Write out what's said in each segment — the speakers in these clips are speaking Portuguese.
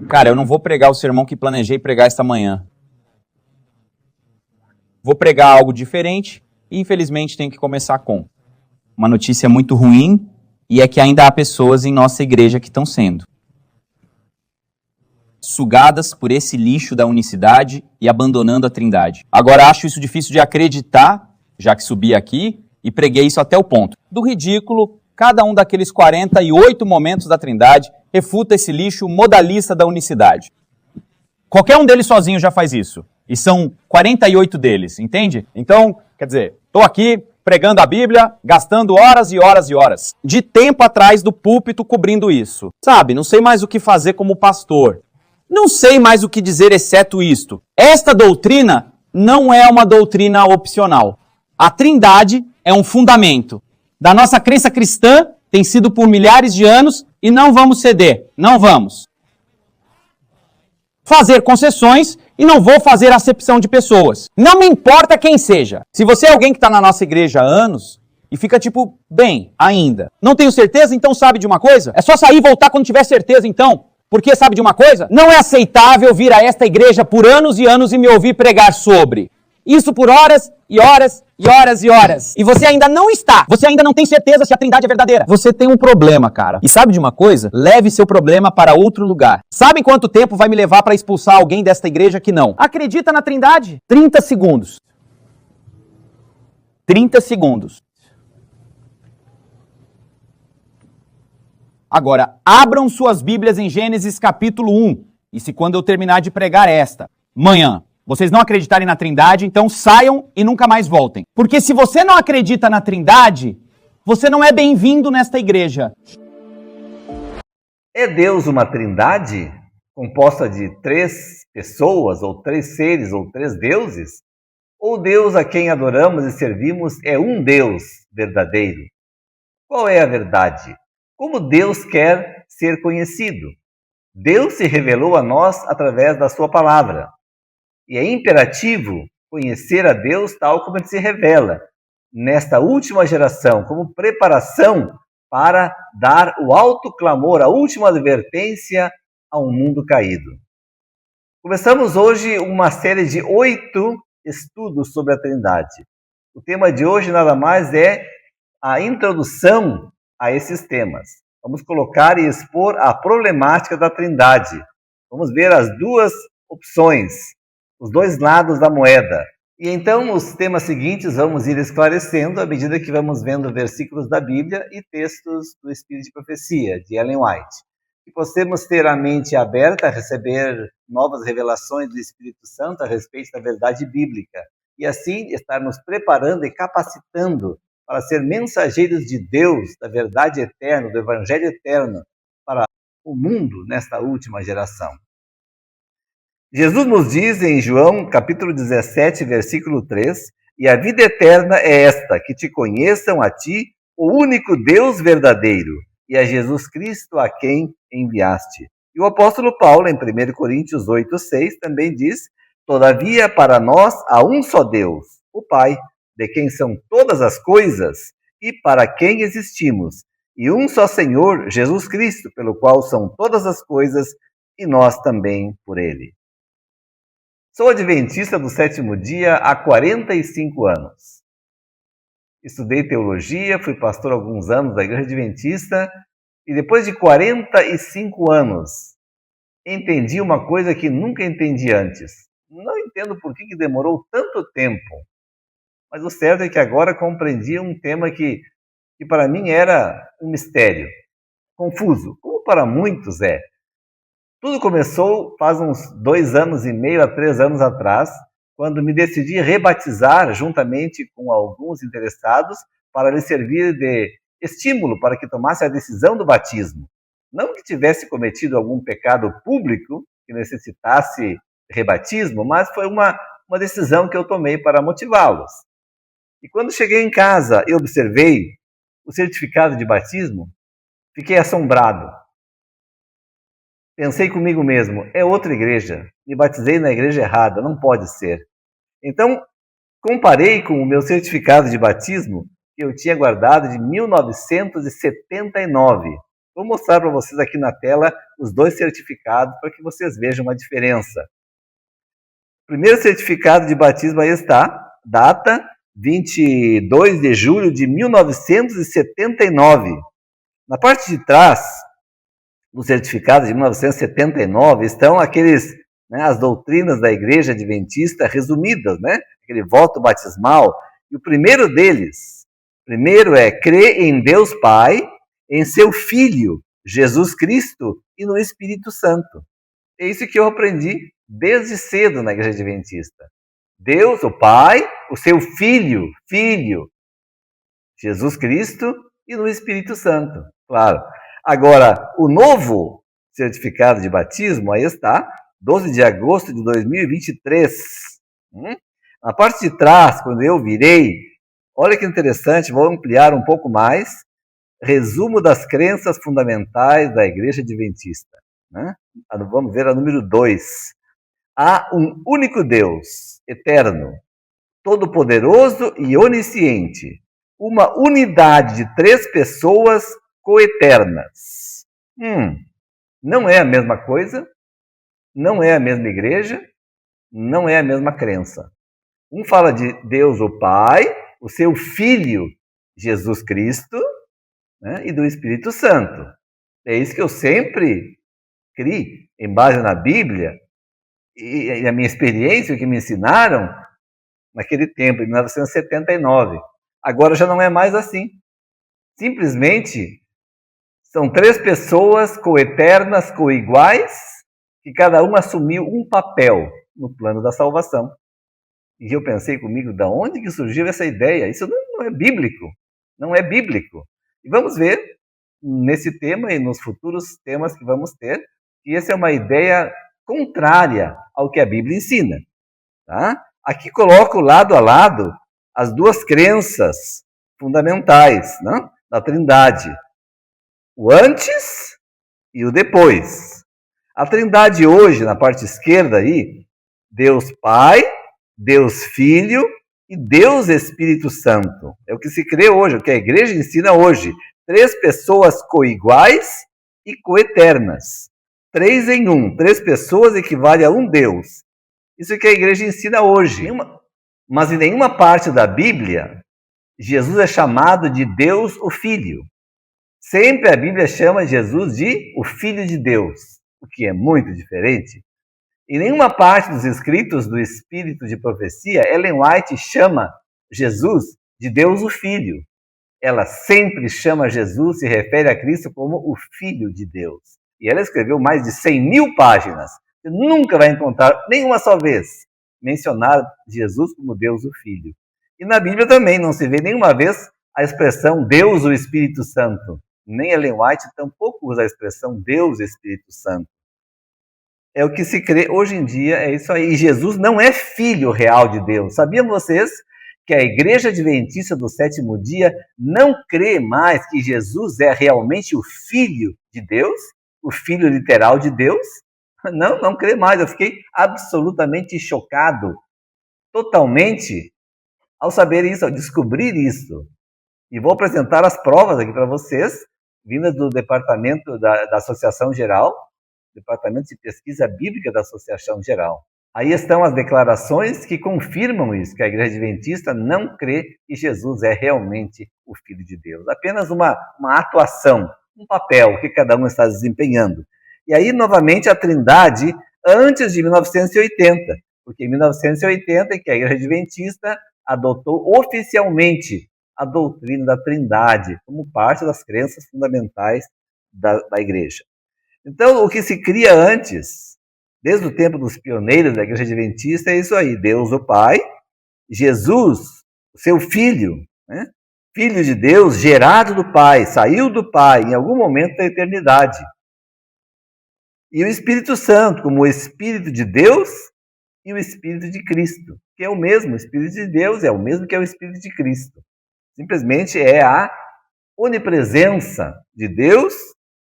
Cara, eu não vou pregar o sermão que planejei pregar esta manhã. Vou pregar algo diferente e, infelizmente, tenho que começar com uma notícia muito ruim, e é que ainda há pessoas em nossa igreja que estão sendo sugadas por esse lixo da unicidade e abandonando a Trindade. Agora, acho isso difícil de acreditar, já que subi aqui e preguei isso até o ponto do ridículo. Cada um daqueles 48 momentos da Trindade refuta esse lixo modalista da unicidade. Qualquer um deles sozinho já faz isso. E são 48 deles, entende? Então, quer dizer, estou aqui pregando a Bíblia, gastando horas e horas e horas de tempo atrás do púlpito cobrindo isso. Sabe, não sei mais o que fazer como pastor. Não sei mais o que dizer exceto isto. Esta doutrina não é uma doutrina opcional. A Trindade é um fundamento da nossa crença cristã, tem sido por milhares de anos, e não vamos ceder, não vamos fazer concessões e não vou fazer acepção de pessoas. Não me importa quem seja. Se você é alguém que está na nossa igreja há anos e fica tipo, bem, ainda, não tenho certeza, então sabe de uma coisa? É só sair e voltar quando tiver certeza, então. Porque sabe de uma coisa? Não é aceitável vir a esta igreja por anos e anos e me ouvir pregar sobre isso por horas e horas e horas e horas. E você ainda não está. Você ainda não tem certeza se a Trindade é verdadeira. Você tem um problema, cara. E sabe de uma coisa? Leve seu problema para outro lugar. Sabe quanto tempo vai me levar para expulsar alguém desta igreja que não acredita na Trindade? 30 segundos. 30 segundos. Agora, abram suas Bíblias em Gênesis capítulo 1. E se quando eu terminar de pregar esta manhã, vocês não acreditarem na Trindade, então saiam e nunca mais voltem. Porque se você não acredita na Trindade, você não é bem-vindo nesta igreja. É Deus uma Trindade composta de 3 pessoas, ou 3 seres, ou 3 deuses? Ou Deus a quem adoramos e servimos é um Deus verdadeiro? Qual é a verdade? Como Deus quer ser conhecido? Deus se revelou a nós através da sua palavra. E é imperativo conhecer a Deus tal como ele se revela nesta última geração, como preparação para dar o alto clamor, a última advertência a um mundo caído. Começamos hoje uma série de 8 estudos sobre a Trindade. O tema de hoje nada mais é a introdução a esses temas. Vamos colocar e expor a problemática da Trindade. Vamos ver as duas opções, os dois lados da moeda. E então, os temas seguintes vamos ir esclarecendo à medida que vamos vendo versículos da Bíblia e textos do Espírito de Profecia, de Ellen White. Que possamos ter a mente aberta a receber novas revelações do Espírito Santo a respeito da verdade bíblica. E assim, estarmos preparando e capacitando para ser mensageiros de Deus, da verdade eterna, do Evangelho eterno, para o mundo nesta última geração. Jesus nos diz em João, capítulo 17, versículo 3, e a vida eterna é esta, que te conheçam a ti, o único Deus verdadeiro, e a Jesus Cristo a quem enviaste. E o apóstolo Paulo, em 1 Coríntios 8, 6, também diz, todavia para nós há um só Deus, o Pai, de quem são todas as coisas e para quem existimos, e um só Senhor, Jesus Cristo, pelo qual são todas as coisas e nós também por ele. Sou adventista do 7º dia há 45 anos. Estudei teologia, fui pastor há alguns anos da Igreja Adventista e depois de 45 anos entendi uma coisa que nunca entendi antes. Não entendo por que demorou tanto tempo. Mas o certo é que agora compreendi um tema que para mim era um mistério, confuso, como para muitos é. Tudo começou faz uns 2 anos e meio a 3 anos atrás, quando me decidi rebatizar juntamente com alguns interessados para lhes servir de estímulo para que tomasse a decisão do batismo. Não que tivesse cometido algum pecado público que necessitasse rebatismo, mas foi uma decisão que eu tomei para motivá-los. E quando cheguei em casa e observei o certificado de batismo, fiquei assombrado. Pensei comigo mesmo, é outra igreja, me batizei na igreja errada, não pode ser. Então, comparei com o meu certificado de batismo, que eu tinha guardado de 1979, Vou mostrar para vocês aqui na tela os dois certificados para que vocês vejam a diferença. O primeiro certificado de batismo aí está, data 22 de julho de 1979. Na parte de trás do certificado de 1979 estão as doutrinas da Igreja Adventista resumidas, aquele voto batismal. E o primeiro deles, é crer em Deus Pai, em seu Filho, Jesus Cristo e no Espírito Santo. É isso que eu aprendi desde cedo na Igreja Adventista. Deus, o Pai, o seu Filho, Jesus Cristo e no Espírito Santo, claro. Agora, o novo certificado de batismo, aí está, 12 de agosto de 2023. Na parte de trás, quando eu virei, olha que interessante, vou ampliar um pouco mais. Resumo das crenças fundamentais da Igreja Adventista. Vamos ver a número 2. Há um único Deus, eterno, todo-poderoso e onisciente. Uma unidade de 3 pessoas coeternas. Não é a mesma coisa, não é a mesma igreja, não é a mesma crença. Um fala de Deus o Pai, o seu Filho, Jesus Cristo, e do Espírito Santo. É isso que eu sempre criei, em base na Bíblia, e a minha experiência, o que me ensinaram naquele tempo, em 1979. Agora já não é mais assim. Simplesmente são 3 pessoas coeternas, coiguais, que cada uma assumiu um papel no plano da salvação. E eu pensei comigo, da onde que surgiu essa ideia? Isso não é bíblico. Não é bíblico. E vamos ver nesse tema e nos futuros temas que vamos ter, que essa é uma ideia contrária ao que a Bíblia ensina. Tá? Aqui coloco lado a lado as 2 crenças fundamentais da Trindade. O antes e o depois. A Trindade hoje, na parte esquerda aí, Deus Pai, Deus Filho e Deus Espírito Santo. É o que se crê hoje, o que a igreja ensina hoje. 3 pessoas coiguais e coeternas. 3 em 1. 3 pessoas equivale a um Deus. Isso que a igreja ensina hoje. Mas em nenhuma parte da Bíblia, Jesus é chamado de Deus o Filho. Sempre a Bíblia chama Jesus de o Filho de Deus, o que é muito diferente. Em nenhuma parte dos escritos do Espírito de Profecia, Ellen White chama Jesus de Deus o Filho. Ela sempre chama Jesus, se refere a Cristo como o Filho de Deus. E ela escreveu mais de 100.000 páginas. Você nunca vai encontrar, nenhuma só vez, mencionar Jesus como Deus o Filho. E na Bíblia também não se vê nenhuma vez a expressão Deus o Espírito Santo. Nem Ellen White tampouco usa a expressão Deus Espírito Santo. É o que se crê hoje em dia, é isso aí. E Jesus não é filho real de Deus. Sabiam vocês que a Igreja Adventista do Sétimo Dia não crê mais que Jesus é realmente o Filho de Deus? O Filho literal de Deus? Não crê mais. Eu fiquei absolutamente chocado, totalmente, ao saber isso, ao descobrir isso. E vou apresentar as provas aqui para vocês, vindas do departamento da Associação Geral, Departamento de Pesquisa Bíblica da Associação Geral. Aí estão as declarações que confirmam isso, que a Igreja Adventista não crê que Jesus é realmente o Filho de Deus. Apenas uma atuação, um papel que cada um está desempenhando. E aí, novamente, a Trindade antes de 1980, porque em 1980 é que a Igreja Adventista adotou oficialmente a doutrina da Trindade como parte das crenças fundamentais da Igreja. Então, o que se cria antes, desde o tempo dos pioneiros da Igreja Adventista, é isso aí: Deus o Pai, Jesus, o seu Filho, Filho de Deus, gerado do Pai, saiu do Pai em algum momento da eternidade. E o Espírito Santo, como o Espírito de Deus e o Espírito de Cristo, que é o mesmo. O Espírito de Deus é o mesmo que é o Espírito de Cristo. Simplesmente é a onipresença de Deus,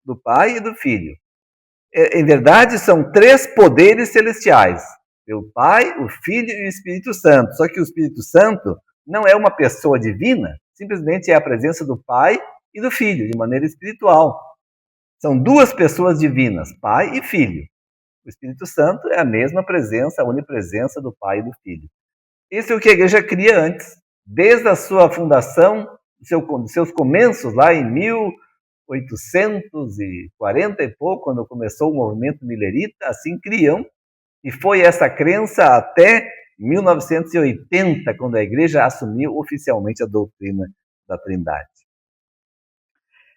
do Pai e do Filho. Em verdade, são 3 poderes celestiais: o Pai, o Filho e o Espírito Santo. Só que o Espírito Santo não é uma pessoa divina, simplesmente é a presença do Pai e do Filho, de maneira espiritual. São duas pessoas divinas, Pai e Filho. O Espírito Santo é a mesma presença, a onipresença do Pai e do Filho. Isso é o que a igreja cria antes. Desde a sua fundação, dos seus começos, lá em 1840 e pouco, quando começou o movimento milerita, assim criam. E foi essa crença até 1980, quando a igreja assumiu oficialmente a doutrina da Trindade.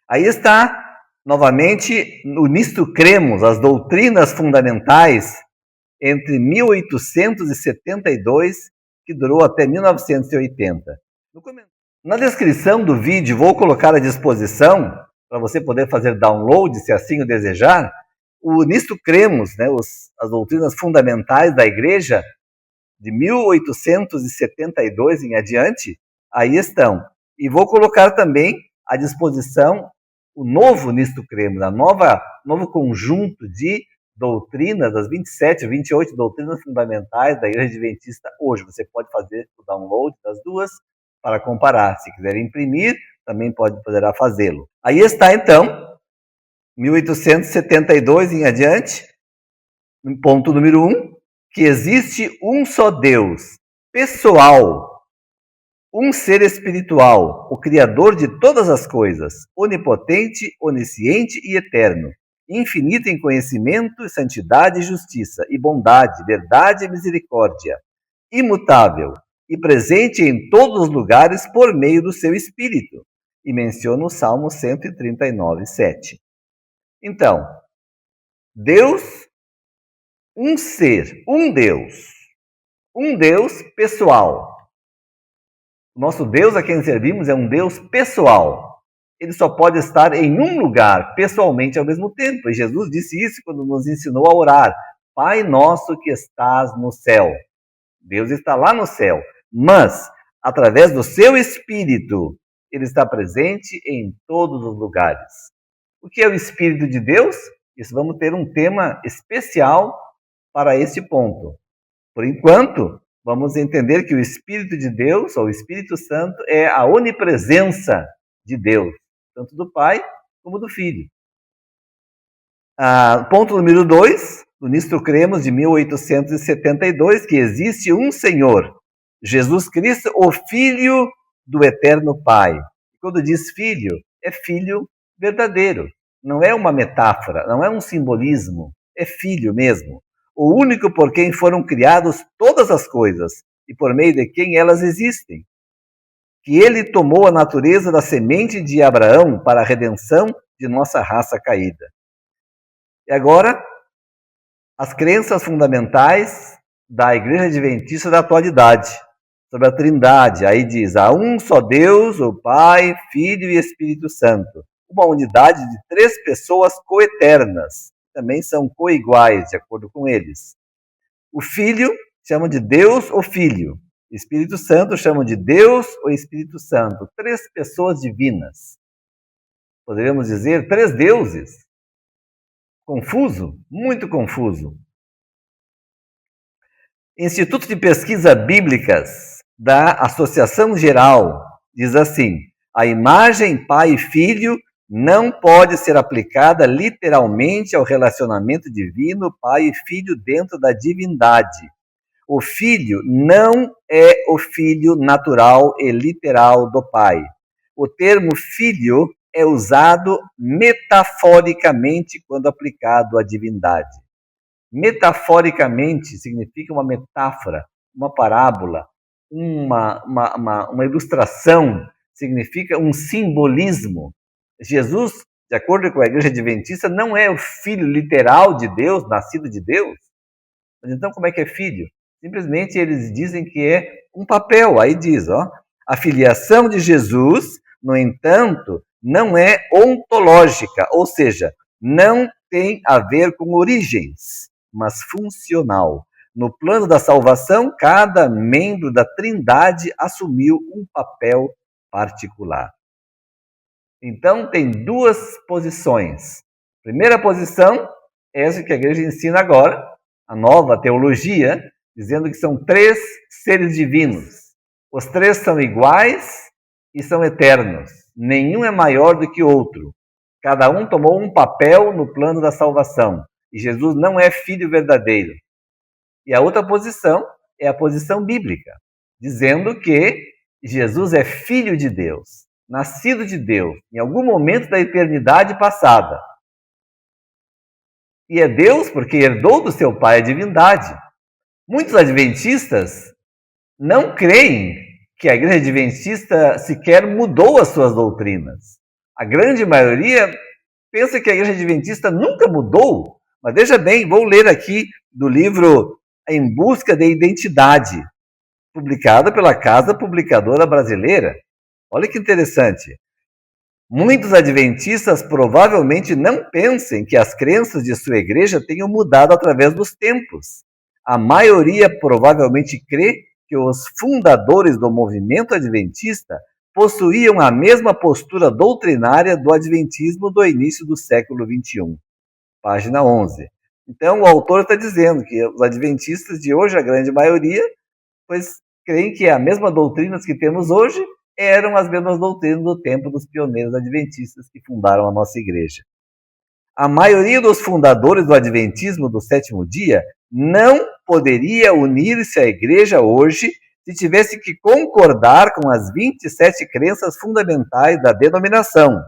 Aí está, novamente, no Nisto Cremos, as doutrinas fundamentais, entre 1872, que durou até 1980. Na descrição do vídeo, vou colocar à disposição, para você poder fazer download, se assim o desejar, o Nisto Cremos, né, as doutrinas fundamentais da igreja, de 1872 em adiante, aí estão. E vou colocar também à disposição o novo Nisto Cremos, novo conjunto de doutrinas, das 27, 28 doutrinas fundamentais da Igreja Adventista hoje. Você pode fazer o download das duas para comparar. Se quiser imprimir, também poderá fazê-lo. Aí está, então, 1872 em adiante, ponto número 1, que existe um só Deus, pessoal, um ser espiritual, o Criador de todas as coisas, onipotente, onisciente e eterno, infinito em conhecimento, santidade e justiça, e bondade, verdade e misericórdia, imutável e presente em todos os lugares por meio do seu Espírito. E menciona o Salmo 139, 7. Então, Deus, um ser, um Deus pessoal. O nosso Deus a quem servimos é um Deus pessoal. Ele só pode estar em um lugar, pessoalmente, ao mesmo tempo. E Jesus disse isso quando nos ensinou a orar. Pai nosso que estás no céu. Deus está lá no céu. Mas, através do seu Espírito, ele está presente em todos os lugares. O que é o Espírito de Deus? Isso vamos ter um tema especial para este ponto. Por enquanto, vamos entender que o Espírito de Deus, ou o Espírito Santo, é a onipresença de Deus, tanto do Pai como do Filho. Ponto número 2, no Nisto Cremos, de 1872, que existe um Senhor, Jesus Cristo, o Filho do Eterno Pai. Quando diz filho, é filho verdadeiro. Não é uma metáfora, não é um simbolismo, é filho mesmo. O único por quem foram criadas todas as coisas e por meio de quem elas existem. Que ele tomou a natureza da semente de Abraão para a redenção de nossa raça caída. E agora, as crenças fundamentais da Igreja Adventista da atualidade, sobre a Trindade. Aí diz, há um só Deus, o Pai, Filho e Espírito Santo. Uma unidade de 3 pessoas coeternas. Também são coiguais, de acordo com eles. O Filho chamam de Deus ou Filho. O Espírito Santo chamam de Deus ou Espírito Santo. 3 pessoas divinas. Poderíamos dizer 3 deuses. Confuso? Muito confuso. Instituto de Pesquisa Bíblicas da Associação Geral diz assim: a imagem pai e filho não pode ser aplicada literalmente ao relacionamento divino pai e filho dentro da divindade. O filho não é o filho natural e literal do pai. O termo filho é usado metaforicamente quando aplicado à divindade. Metaforicamente significa uma metáfora, uma parábola, uma ilustração, significa um simbolismo. Jesus, de acordo com a Igreja Adventista, não é o filho literal de Deus, nascido de Deus. Mas então como é que é filho? Simplesmente eles dizem que é um papel. Aí diz, a filiação de Jesus, no entanto, não é ontológica, ou seja, não tem a ver com origens, mas funcional. No plano da salvação, cada membro da Trindade assumiu um papel particular. Então, tem 2 posições. Primeira posição, essa que a igreja ensina agora, a nova teologia, dizendo que são 3 seres divinos. Os 3 são iguais e são eternos. Nenhum é maior do que o outro. Cada um tomou um papel no plano da salvação. E Jesus não é filho verdadeiro. E a outra posição é a posição bíblica, dizendo que Jesus é filho de Deus, nascido de Deus, em algum momento da eternidade passada. E é Deus porque herdou do seu Pai a divindade. Muitos adventistas não creem que a Igreja Adventista sequer mudou as suas doutrinas. A grande maioria pensa que a Igreja Adventista nunca mudou. Mas veja bem, vou ler aqui do livro Em Busca de Identidade, publicado pela Casa Publicadora Brasileira. Olha que interessante. Muitos adventistas provavelmente não pensem que as crenças de sua igreja tenham mudado através dos tempos. A maioria provavelmente crê que os fundadores do movimento adventista possuíam a mesma postura doutrinária do adventismo do início do século XXI. Página 11. Então, o autor está dizendo que os adventistas de hoje, a grande maioria, pois creem que a mesma doutrina que temos hoje eram as mesmas doutrinas do tempo dos pioneiros adventistas que fundaram a nossa igreja. A maioria dos fundadores do adventismo do sétimo dia não poderia unir-se à igreja hoje se tivesse que concordar com as 27 crenças fundamentais da denominação.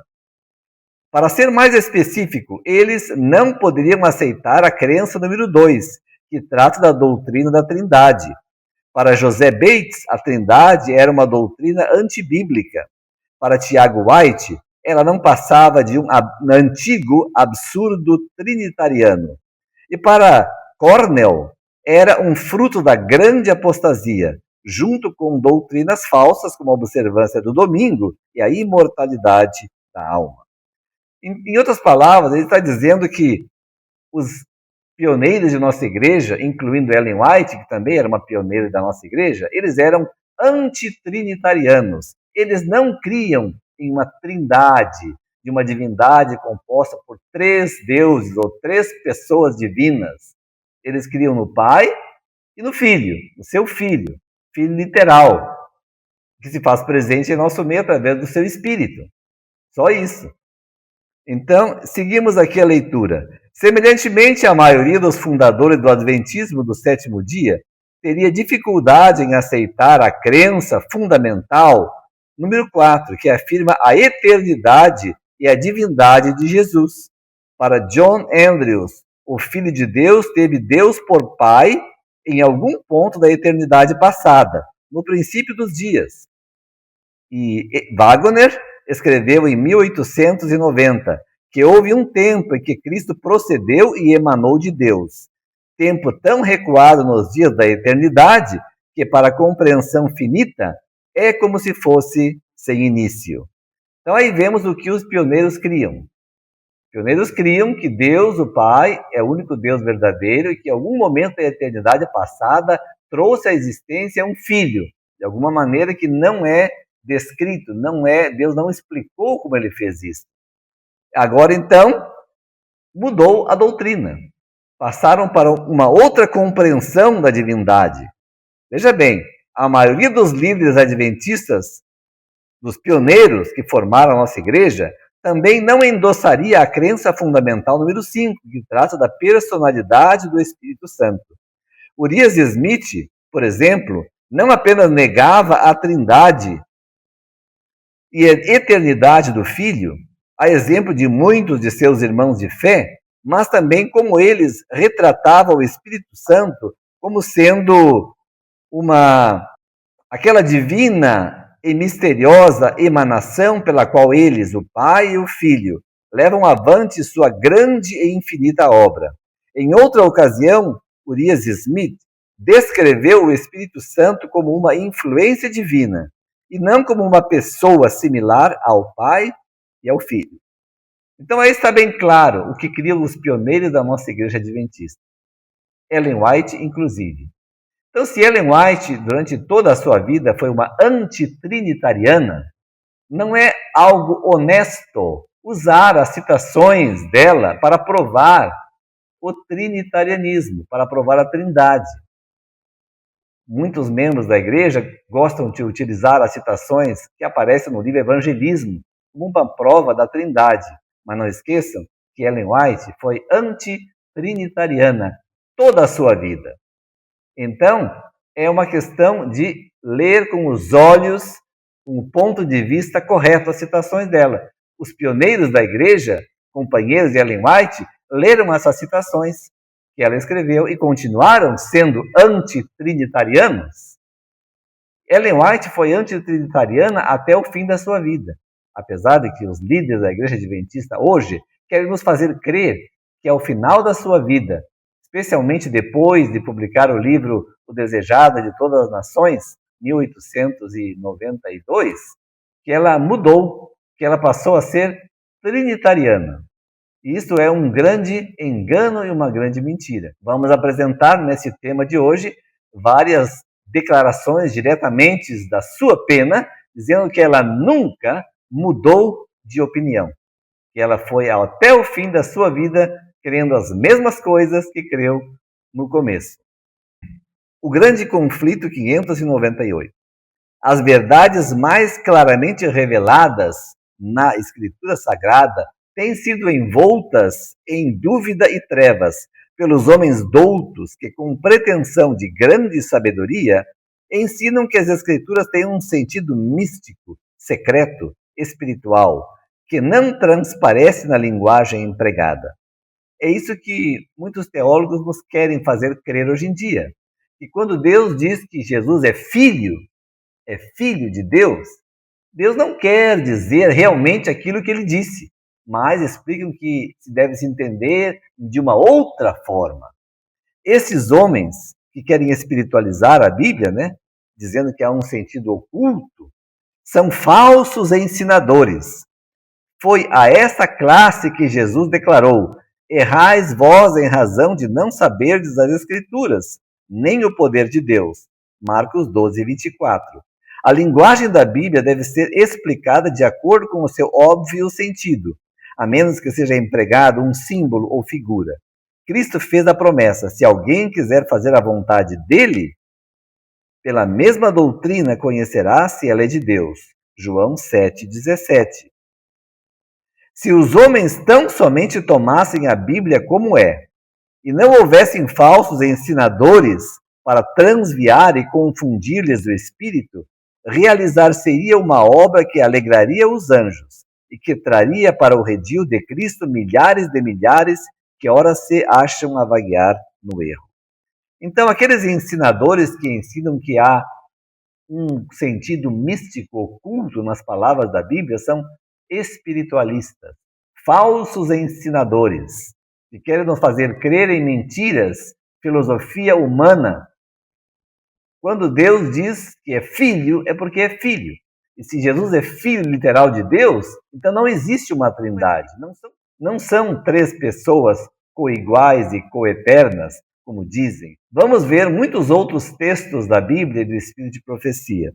Para ser mais específico, eles não poderiam aceitar a crença número 2, que trata da doutrina da Trindade. Para José Bates, a Trindade era uma doutrina antibíblica. Para Tiago White, ela não passava de um antigo absurdo trinitariano. E para Cornell, era um fruto da grande apostasia, junto com doutrinas falsas como a observância do domingo e a imortalidade da alma. Em outras palavras, ele está dizendo que os pioneiros de nossa igreja, incluindo Ellen White, que também era uma pioneira da nossa igreja, eles eram antitrinitarianos. Eles não criam em uma trindade, de uma divindade composta por 3 deuses ou 3 pessoas divinas. Eles criam no Pai e no Filho, no seu Filho literal, que se faz presente em nosso meio através do seu Espírito. Só isso. Então, seguimos aqui a leitura. Semelhantemente, a maioria dos fundadores do Adventismo do sétimo dia teria dificuldade em aceitar a crença fundamental número 4, que afirma a eternidade e a divindade de Jesus. Para John Andrews, o Filho de Deus teve Deus por Pai em algum ponto da eternidade passada, no princípio dos dias. E Wagner escreveu em 1890 que houve um tempo em que Cristo procedeu e emanou de Deus. Tempo tão recuado nos dias da eternidade que, para a compreensão finita, é como se fosse sem início. Então aí vemos o que os pioneiros criam. Os pioneiros criam que Deus, o Pai, é o único Deus verdadeiro e que em algum momento da eternidade passada trouxe à existência um filho, de alguma maneira que não é descrito, Deus não explicou como ele fez isso. Agora, então, mudou a doutrina. Passaram para uma outra compreensão da divindade. Veja bem, a maioria dos líderes adventistas, dos pioneiros que formaram a nossa igreja, também não endossaria a crença fundamental número 5, que trata da personalidade do Espírito Santo. Urias Smith, por exemplo, não apenas negava a Trindade e a eternidade do Filho, a exemplo de muitos de seus irmãos de fé, mas também como eles retratavam o Espírito Santo como sendo aquela divina e misteriosa emanação pela qual eles, o Pai e o Filho, levam avante sua grande e infinita obra. Em outra ocasião, Urias Smith descreveu o Espírito Santo como uma influência divina, e não como uma pessoa similar ao Pai e ao Filho. Então aí está bem claro o que criam os pioneiros da nossa igreja adventista. Ellen White, inclusive. Então, se Ellen White, durante toda a sua vida, foi uma antitrinitariana, não é algo honesto usar as citações dela para provar o trinitarianismo, para provar a trindade. Muitos membros da igreja gostam de utilizar as citações que aparecem no livro Evangelismo como uma prova da trindade. Mas não esqueçam que Ellen White foi antitrinitariana toda a sua vida. Então, é uma questão de ler com os olhos, com o ponto de vista correto as citações dela. Os pioneiros da igreja, companheiros de Ellen White, leram essas citações que ela escreveu e continuaram sendo antitrinitarianos. Ellen White foi antitrinitariana até o fim da sua vida, apesar de que os líderes da Igreja Adventista hoje querem nos fazer crer que ao final da sua vida, especialmente depois de publicar o livro O Desejado de Todas as Nações, 1892, que ela mudou, que ela passou a ser trinitariana. E isso é um grande engano e uma grande mentira. Vamos apresentar nesse tema de hoje várias declarações diretamente da sua pena, dizendo que ela nunca mudou de opinião, que ela foi até o fim da sua vida crendo as mesmas coisas que creu no começo. O grande conflito 598. As verdades mais claramente reveladas na Escritura Sagrada têm sido envoltas em dúvida e trevas pelos homens doutos que, com pretensão de grande sabedoria, ensinam que as Escrituras têm um sentido místico, secreto, espiritual, que não transparece na linguagem empregada. É isso que muitos teólogos nos querem fazer crer hoje em dia. E quando Deus diz que Jesus é filho de Deus, Deus não quer dizer realmente aquilo que ele disse, mas explicam que se deve se entender de uma outra forma. Esses homens que querem espiritualizar a Bíblia, dizendo que há um sentido oculto, são falsos ensinadores. Foi a essa classe que Jesus declarou: errais vós em razão de não saberdes as Escrituras, nem o poder de Deus. Marcos 12, 24. A linguagem da Bíblia deve ser explicada de acordo com o seu óbvio sentido, a menos que seja empregado um símbolo ou figura. Cristo fez a promessa: se alguém quiser fazer a vontade dele, pela mesma doutrina conhecerá se ela é de Deus. João 7,17. Se os homens tão somente tomassem a Bíblia como é, e não houvessem falsos ensinadores para transviar e confundir-lhes o espírito, realizar-se-ia uma obra que alegraria os anjos e que traria para o redil de Cristo milhares de milhares que ora se acham a vaguear no erro. Então, aqueles ensinadores que ensinam que há um sentido místico oculto nas palavras da Bíblia são espiritualistas, falsos ensinadores, que querem nos fazer crer em mentiras, filosofia humana. Quando Deus diz que é filho, é porque é filho. E se Jesus é filho literal de Deus, então não existe uma trindade. Não são três pessoas coiguais e coeternas, como dizem. Vamos ver muitos outros textos da Bíblia e do Espírito de Profecia.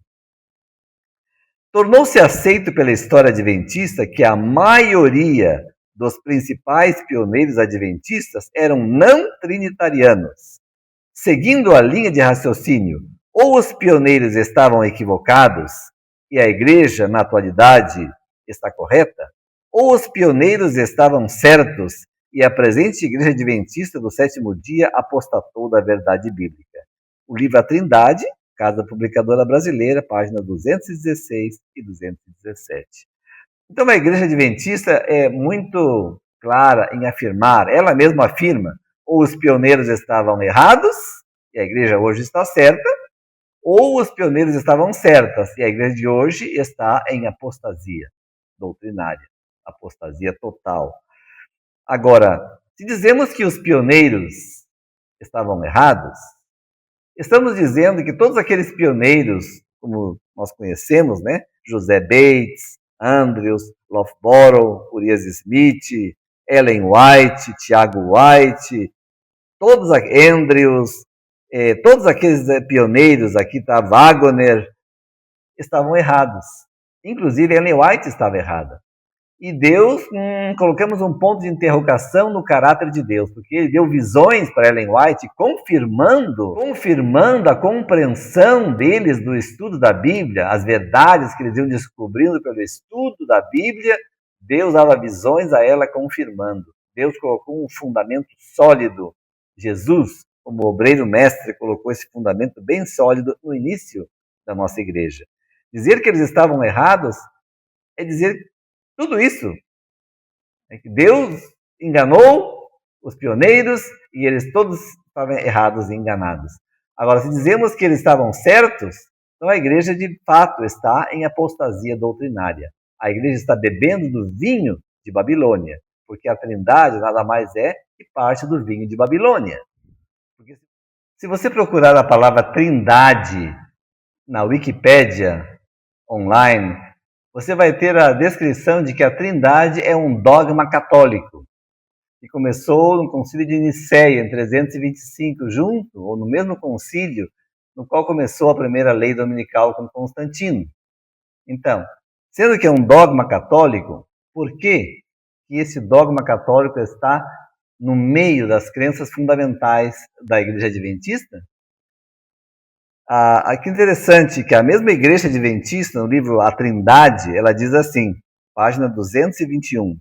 Tornou-se aceito pela história adventista que a maioria dos principais pioneiros adventistas eram não trinitarianos. Seguindo a linha de raciocínio, ou os pioneiros estavam equivocados e a igreja, na atualidade, está correta, ou os pioneiros estavam certos e a presente igreja adventista do sétimo dia apostatou da verdade bíblica. O livro A Trindade, Casa Publicadora Brasileira, página 216 e 217. Então, a igreja adventista é muito clara em afirmar, ela mesma afirma, ou os pioneiros estavam errados, e a igreja hoje está certa, ou os pioneiros estavam certas, e a igreja de hoje está em apostasia doutrinária, apostasia total. Agora, se dizemos que os pioneiros estavam errados, estamos dizendo que todos aqueles pioneiros, como nós conhecemos, José Bates, Andrews, Loughborough, Urias Smith, Ellen White, Tiago White, todos Andrews, todos aqueles pioneiros aqui, Wagner, estavam errados. Inclusive, Ellen White estava errada. E Deus, colocamos um ponto de interrogação no caráter de Deus, porque ele deu visões para Ellen White, confirmando a compreensão deles do estudo da Bíblia, as verdades que eles iam descobrindo pelo estudo da Bíblia, Deus dava visões a ela confirmando. Deus colocou um fundamento sólido. Jesus, como obreiro mestre, colocou esse fundamento bem sólido no início da nossa igreja. Dizer que eles estavam errados é dizer tudo isso. É que Deus enganou os pioneiros e eles todos estavam errados e enganados. Agora, se dizemos que eles estavam certos, então a igreja de fato está em apostasia doutrinária. A igreja está bebendo do vinho de Babilônia, porque a Trindade nada mais é que parte do vinho de Babilônia. Porque se você procurar a palavra Trindade na Wikipédia online, você vai ter a descrição de que a Trindade é um dogma católico, que começou no concílio de Nicéia, em 325, junto, ou no mesmo concílio, no qual começou a primeira lei dominical com Constantino. Então, sendo que é um dogma católico, por que esse dogma católico está no meio das crenças fundamentais da Igreja Adventista? Que interessante que a mesma Igreja Adventista, no livro A Trindade, ela diz assim, página 221,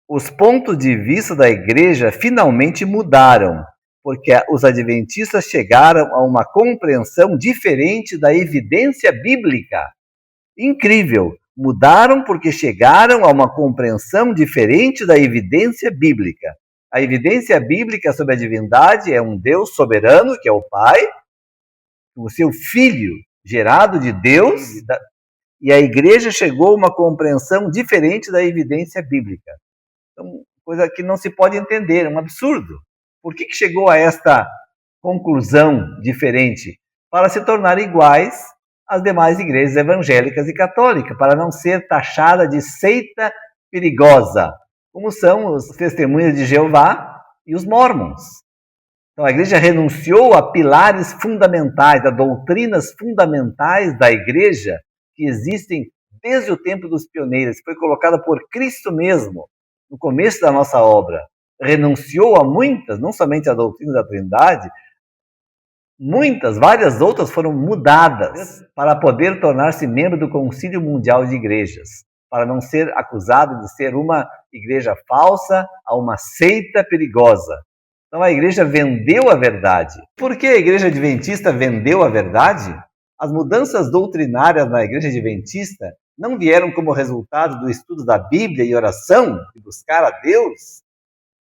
os pontos de vista da Igreja finalmente mudaram, porque os adventistas chegaram a uma compreensão diferente da evidência bíblica. Incrível! Mudaram porque chegaram a uma compreensão diferente da evidência bíblica. A evidência bíblica sobre a divindade é um Deus soberano, que é o Pai, o seu Filho, gerado de Deus, e a igreja chegou a uma compreensão diferente da evidência bíblica. Então, coisa que não se pode entender, é um absurdo. Por que chegou a esta conclusão diferente? Para se tornar iguais às demais igrejas evangélicas e católicas, para não ser taxada de seita perigosa, como são os testemunhas de Jeová e os mormons. Então, a igreja renunciou a pilares fundamentais, a doutrinas fundamentais da igreja, que existem desde o tempo dos pioneiros, foi colocada por Cristo mesmo, no começo da nossa obra. Renunciou a muitas, não somente a doutrina da Trindade, várias outras foram mudadas para poder tornar-se membro do Concílio Mundial de Igrejas, para não ser acusado de ser uma igreja falsa, a uma seita perigosa. Então a igreja vendeu a verdade. Por que a igreja adventista vendeu a verdade? As mudanças doutrinárias na igreja adventista não vieram como resultado do estudo da Bíblia e oração, de buscar a Deus,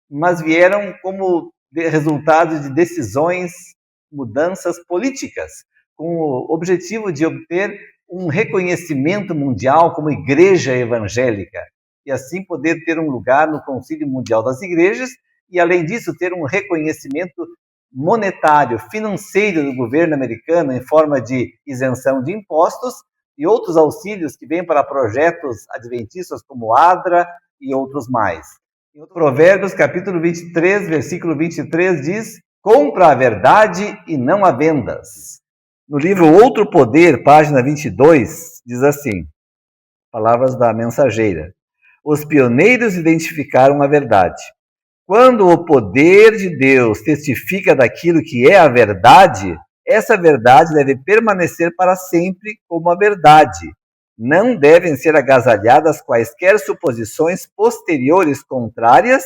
mas vieram como resultado de decisões, mudanças políticas, com o objetivo de obter um reconhecimento mundial como igreja evangélica, e assim poder ter um lugar no Concílio Mundial das Igrejas, e além disso ter um reconhecimento monetário, financeiro do governo americano em forma de isenção de impostos e outros auxílios que vêm para projetos adventistas como ADRA e outros mais. Em Provérbios capítulo 23, versículo 23 diz: compra a verdade e não a vendas. No livro Outro Poder, página 22, diz assim, palavras da mensageira: os pioneiros identificaram a verdade. Quando o poder de Deus testifica daquilo que é a verdade, essa verdade deve permanecer para sempre como a verdade. Não devem ser agasalhadas quaisquer suposições posteriores contrárias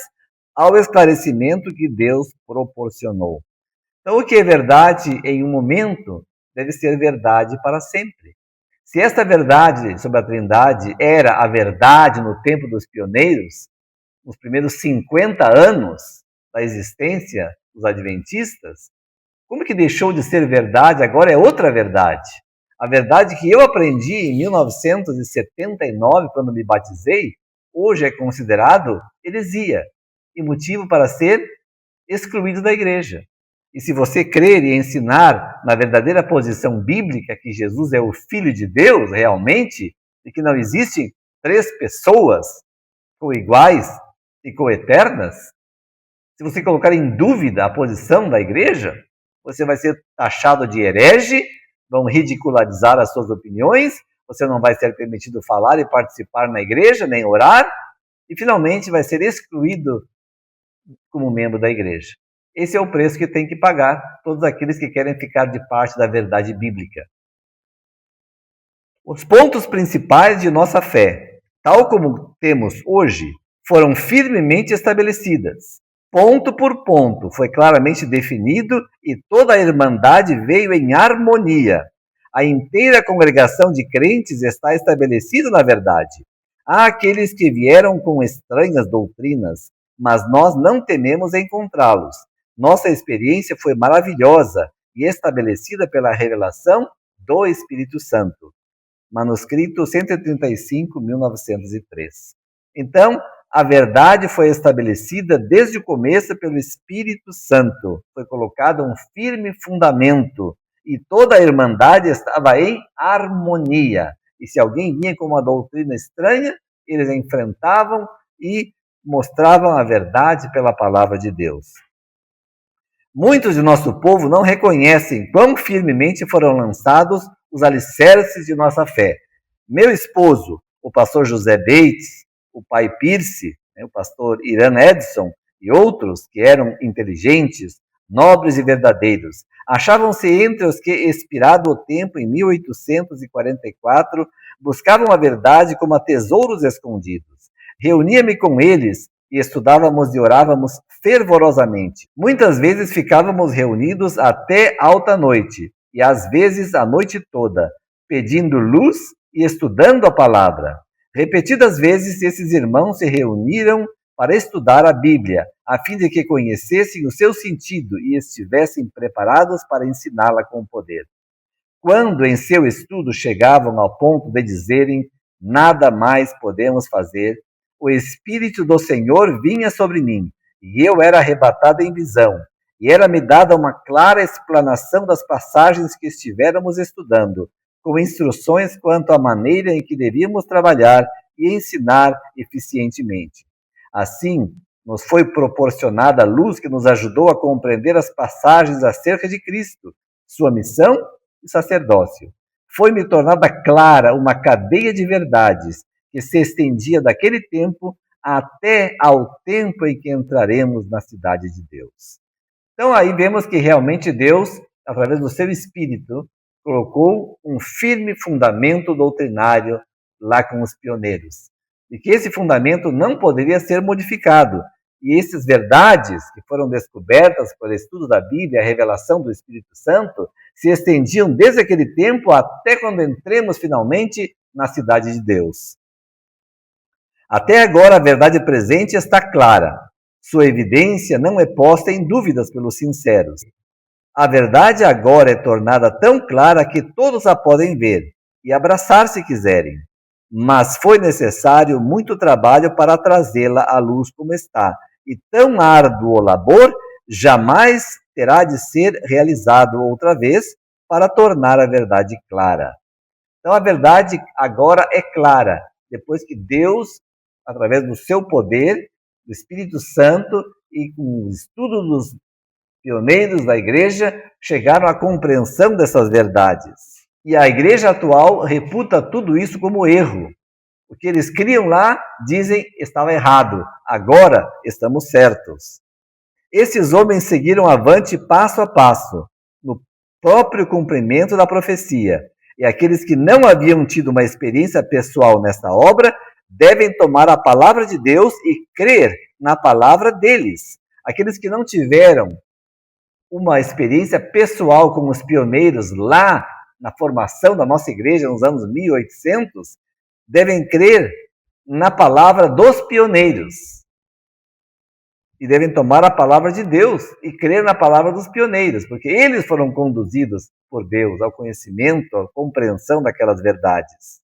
ao esclarecimento que Deus proporcionou. Então, o que é verdade em um momento deve ser verdade para sempre. Se esta verdade sobre a Trindade era a verdade no tempo dos pioneiros, nos primeiros 50 anos da existência dos adventistas, como que deixou de ser verdade? Agora é outra verdade. A verdade que eu aprendi em 1979, quando me batizei, hoje é considerado heresia e motivo para ser excluído da igreja. E se você crer e ensinar na verdadeira posição bíblica que Jesus é o Filho de Deus, realmente, e que não existem três pessoas coiguais e coeternas, se você colocar em dúvida a posição da igreja, você vai ser taxado de herege, vão ridicularizar as suas opiniões, você não vai ser permitido falar e participar na igreja, nem orar, e finalmente vai ser excluído como membro da igreja. Esse é o preço que tem que pagar todos aqueles que querem ficar de parte da verdade bíblica. Os pontos principais de nossa fé, tal como temos hoje, foram firmemente estabelecidas. Ponto por ponto, foi claramente definido e toda a Irmandade veio em harmonia. A inteira congregação de crentes está estabelecida na verdade. Há aqueles que vieram com estranhas doutrinas, mas nós não tememos encontrá-los. Nossa experiência foi maravilhosa e estabelecida pela revelação do Espírito Santo. Manuscrito 135, 1903. Então, a verdade foi estabelecida desde o começo pelo Espírito Santo. Foi colocado um firme fundamento e toda a Irmandade estava em harmonia. E se alguém vinha com uma doutrina estranha, eles enfrentavam e mostravam a verdade pela palavra de Deus. Muitos de nosso povo não reconhecem quão firmemente foram lançados os alicerces de nossa fé. Meu esposo, o pastor José Bates, o pai Pierce, o pastor Irã Edson e outros que eram inteligentes, nobres e verdadeiros, achavam-se entre os que, expirado o tempo em 1844, buscavam a verdade como a tesouros escondidos. Reunia-me com eles e estudávamos e orávamos fervorosamente. Muitas vezes ficávamos reunidos até alta noite, e às vezes a noite toda, pedindo luz e estudando a palavra. Repetidas vezes esses irmãos se reuniram para estudar a Bíblia, a fim de que conhecessem o seu sentido e estivessem preparados para ensiná-la com poder. Quando em seu estudo chegavam ao ponto de dizerem: nada mais podemos fazer, o Espírito do Senhor vinha sobre mim, e eu era arrebatado em visão, e era-me dada uma clara explanação das passagens que estivéramos estudando, com instruções quanto à maneira em que devíamos trabalhar e ensinar eficientemente. Assim, nos foi proporcionada a luz que nos ajudou a compreender as passagens acerca de Cristo, sua missão e sacerdócio. Foi-me tornada clara uma cadeia de verdades que se estendia daquele tempo até ao tempo em que entraremos na cidade de Deus. Então aí vemos que realmente Deus, através do seu Espírito, colocou um firme fundamento doutrinário lá com os pioneiros. E que esse fundamento não poderia ser modificado. E essas verdades que foram descobertas pelo estudo da Bíblia, a revelação do Espírito Santo, se estendiam desde aquele tempo até quando entremos finalmente na cidade de Deus. Até agora a verdade presente está clara. Sua evidência não é posta em dúvidas pelos sinceros. A verdade agora é tornada tão clara que todos a podem ver e abraçar se quiserem. Mas foi necessário muito trabalho para trazê-la à luz como está, e tão árduo o labor jamais terá de ser realizado outra vez para tornar a verdade clara. Então a verdade agora é clara, depois que Deus, através do seu poder, do Espírito Santo e com o estudo dos pioneiros da igreja, chegaram à compreensão dessas verdades. E a igreja atual reputa tudo isso como erro. O que eles criam lá, dizem, estava errado. Agora estamos certos. Esses homens seguiram avante passo a passo, no próprio cumprimento da profecia. E aqueles que não haviam tido uma experiência pessoal nesta obra, devem tomar a palavra de Deus e crer na palavra deles. Aqueles que não tiveram uma experiência pessoal com os pioneiros lá na formação da nossa igreja nos anos 1800, devem crer na palavra dos pioneiros. E devem tomar a palavra de Deus e crer na palavra dos pioneiros, porque eles foram conduzidos por Deus ao conhecimento, à compreensão daquelas verdades.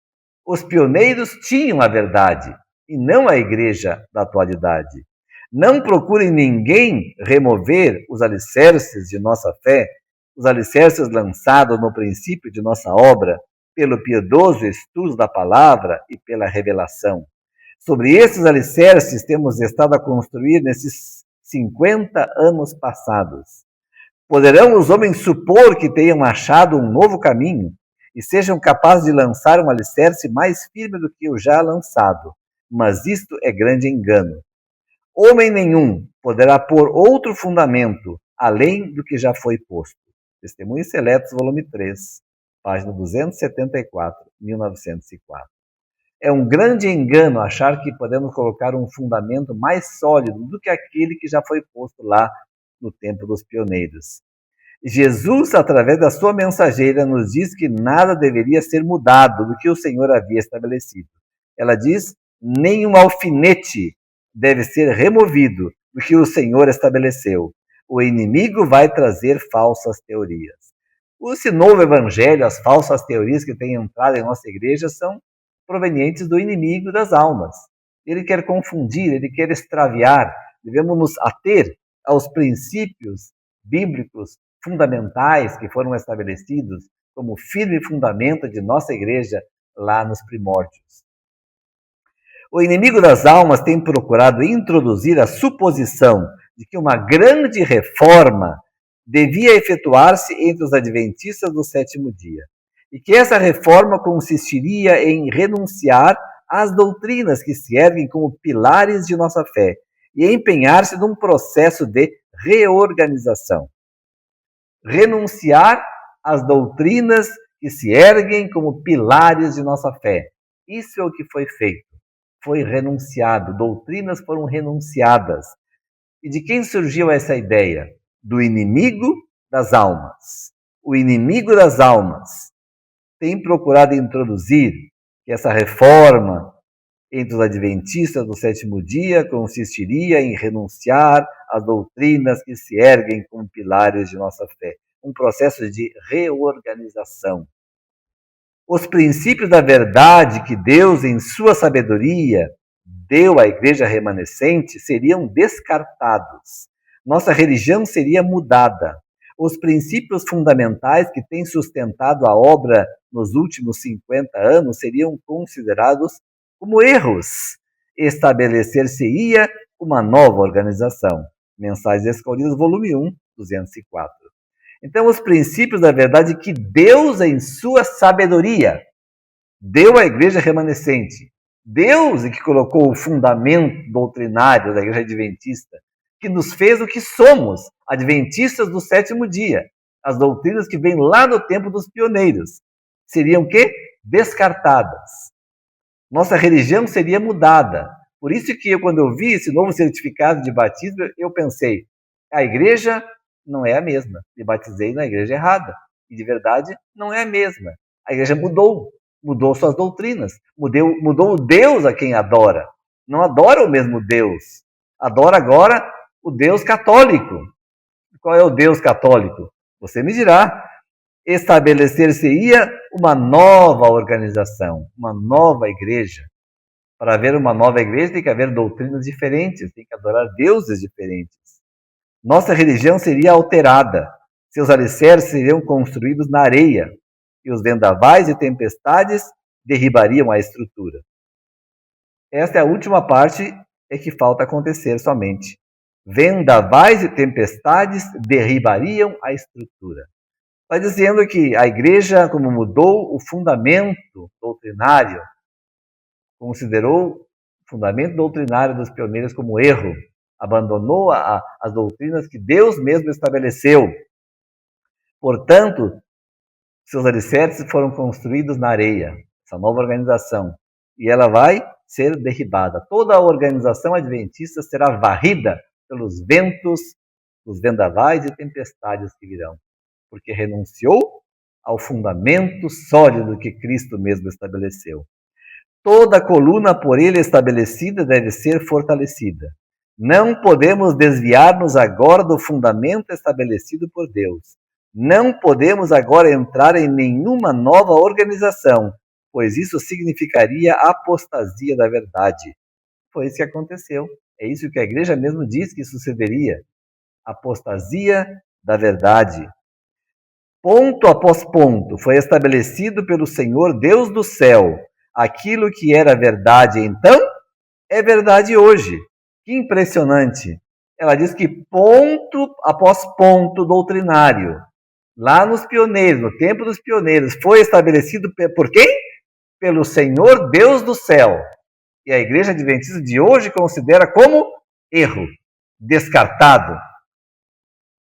Os pioneiros tinham a verdade e não a igreja da atualidade. Não procure ninguém remover os alicerces de nossa fé, os alicerces lançados no princípio de nossa obra, pelo piedoso estudo da palavra e pela revelação. Sobre esses alicerces temos estado a construir nesses 50 anos passados. Poderão os homens supor que tenham achado um novo caminho e sejam capazes de lançar um alicerce mais firme do que o já lançado, mas isto é grande engano. Homem nenhum poderá pôr outro fundamento além do que já foi posto. Testemunhos Seletos, volume 3, página 274, 1904. É um grande engano achar que podemos colocar um fundamento mais sólido do que aquele que já foi posto lá no tempo dos pioneiros. Jesus, através da sua mensageira, nos diz que nada deveria ser mudado do que o Senhor havia estabelecido. Ela diz: nenhum alfinete deve ser removido do que o Senhor estabeleceu. O inimigo vai trazer falsas teorias. Esse novo evangelho, as falsas teorias que têm entrado em nossa igreja são provenientes do inimigo das almas. Ele quer confundir, ele quer extraviar. Devemos nos ater aos princípios bíblicos fundamentais que foram estabelecidos como firme fundamento de nossa igreja lá nos primórdios. O inimigo das almas tem procurado introduzir a suposição de que uma grande reforma devia efetuar-se entre os adventistas do sétimo dia, e que essa reforma consistiria em renunciar às doutrinas que se erguem como pilares de nossa fé e empenhar-se num processo de reorganização. Renunciar às doutrinas que se erguem como pilares de nossa fé. Isso é o que foi feito. Foi renunciado, doutrinas foram renunciadas. E de quem surgiu essa ideia? Do inimigo das almas. O inimigo das almas tem procurado introduzir que essa reforma entre os adventistas do sétimo dia consistiria em renunciar às doutrinas que se erguem como pilares de nossa fé. Um processo de reorganização. Os princípios da verdade que Deus, em sua sabedoria, deu à igreja remanescente seriam descartados. Nossa religião seria mudada. Os princípios fundamentais que têm sustentado a obra nos últimos 50 anos seriam considerados como erros. Estabelecer-se-ia uma nova organização. Mensagens Escolhidas, volume 1, 204. Então, os princípios da verdade que Deus, em sua sabedoria, deu à igreja remanescente. Deus é que colocou o fundamento doutrinário da igreja adventista, que nos fez o que somos, adventistas do sétimo dia. As doutrinas que vêm lá do tempo dos pioneiros seriam o quê? Descartadas. Nossa religião seria mudada. Por isso que quando eu vi esse novo certificado de batismo, eu pensei, a igreja não é a mesma. Me batizei na igreja errada. E de verdade, não é a mesma. A igreja mudou suas doutrinas, mudou o Deus a quem adora. Não adora o mesmo Deus. Adora agora o Deus católico. Qual é o Deus católico? Você me dirá. Estabelecer-se-ia uma nova organização, uma nova igreja. Para haver uma nova igreja tem que haver doutrinas diferentes, tem que adorar deuses diferentes. Nossa religião seria alterada, seus alicerces seriam construídos na areia, e os vendavais e tempestades derribariam a estrutura. Esta é a última parte que falta acontecer somente. Vendavais e tempestades derribariam a estrutura. Está dizendo que a igreja, como mudou o fundamento doutrinário, considerou o fundamento doutrinário dos pioneiros como erro, abandonou as doutrinas que Deus mesmo estabeleceu. Portanto, seus alicerces foram construídos na areia, essa nova organização, e ela vai ser derribada. Toda a organização adventista será varrida pelos ventos, os vendavais e tempestades que virão, porque renunciou ao fundamento sólido que Cristo mesmo estabeleceu. Toda coluna por ele estabelecida deve ser fortalecida. Não podemos desviar-nos agora do fundamento estabelecido por Deus. Não podemos agora entrar em nenhuma nova organização, pois isso significaria apostasia da verdade. Foi isso que aconteceu. É isso que a igreja mesmo diz que sucederia. Apostasia da verdade. Ponto após ponto, foi estabelecido pelo Senhor Deus do céu. Aquilo que era verdade então, é verdade hoje. Que impressionante. Ela diz que ponto após ponto doutrinário, lá nos pioneiros, no tempo dos pioneiros, foi estabelecido por quem? Pelo Senhor Deus do céu. E a igreja adventista de hoje considera como erro, descartado.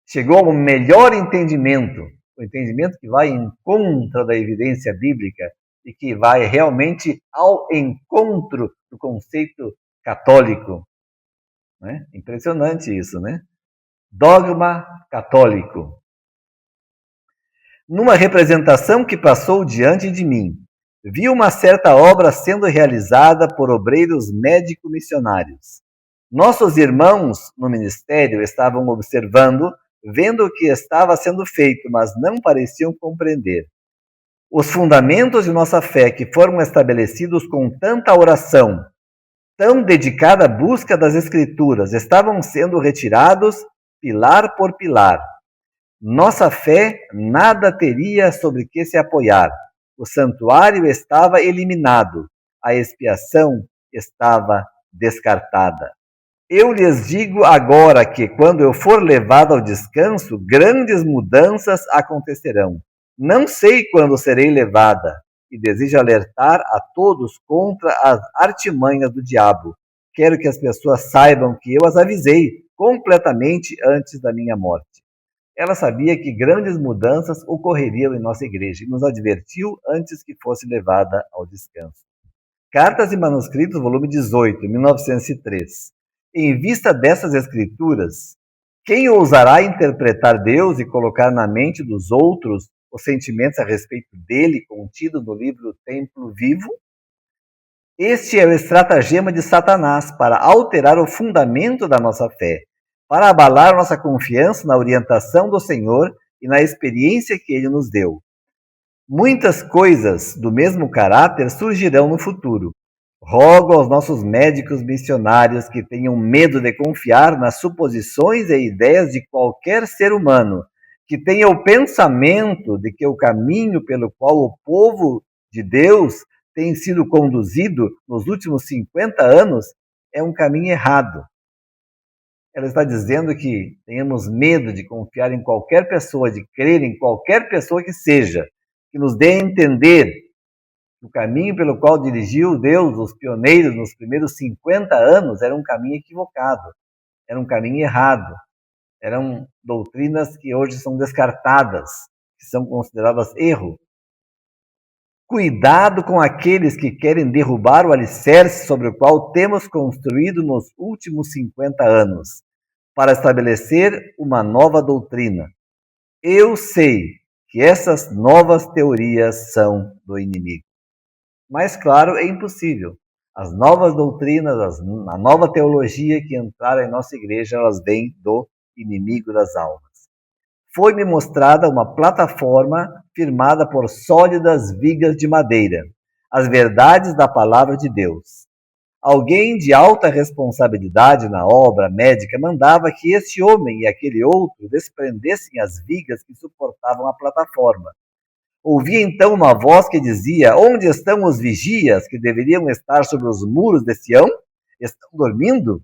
Chegou ao melhor entendimento, o entendimento que vai em contra da evidência bíblica e que vai realmente ao encontro do conceito católico. Né? Impressionante isso, né? Dogma católico. Numa representação que passou diante de mim, vi uma certa obra sendo realizada por obreiros médico-missionários. Nossos irmãos no ministério estavam observando, vendo o que estava sendo feito, mas não pareciam compreender. Os fundamentos de nossa fé, que foram estabelecidos com tanta oração, tão dedicada busca das Escrituras, estavam sendo retirados pilar por pilar. Nossa fé nada teria sobre que se apoiar. O santuário estava eliminado, a expiação estava descartada. Eu lhes digo agora que, quando eu for levado ao descanso, grandes mudanças acontecerão. Não sei quando serei levada, e desejo alertar a todos contra as artimanhas do diabo. Quero que as pessoas saibam que eu as avisei completamente antes da minha morte. Ela sabia que grandes mudanças ocorreriam em nossa igreja e nos advertiu antes que fosse levada ao descanso. Cartas e Manuscritos, volume 18, 1903. Em vista dessas escrituras, quem ousará interpretar Deus e colocar na mente dos outros os sentimentos a respeito dele contidos no livro Templo Vivo? Este é o estratagema de Satanás para alterar o fundamento da nossa fé, para abalar nossa confiança na orientação do Senhor e na experiência que Ele nos deu. Muitas coisas do mesmo caráter surgirão no futuro. Rogo aos nossos médicos missionários que tenham medo de confiar nas suposições e ideias de qualquer ser humano, que tenha o pensamento de que o caminho pelo qual o povo de Deus tem sido conduzido nos últimos 50 anos é um caminho errado. Ela está dizendo que tenhamos medo de confiar em qualquer pessoa, de crer em qualquer pessoa que seja, que nos dê a entender que o caminho pelo qual dirigiu Deus os pioneiros nos primeiros 50 anos era um caminho equivocado, era um caminho errado, eram doutrinas que hoje são descartadas, que são consideradas erro. Cuidado com aqueles que querem derrubar o alicerce sobre o qual temos construído nos últimos 50 anos, para estabelecer uma nova doutrina. Eu sei que essas novas teorias são do inimigo. Mas, claro, é impossível. As novas doutrinas, a nova teologia que entraram em nossa igreja, elas vêm do inimigo das almas. Foi-me mostrada uma plataforma firmada por sólidas vigas de madeira, as verdades da palavra de Deus. Alguém de alta responsabilidade na obra médica mandava que este homem e aquele outro desprendessem as vigas que suportavam a plataforma. Ouvi então uma voz que dizia: onde estão os vigias que deveriam estar sobre os muros de Sião? Estão dormindo?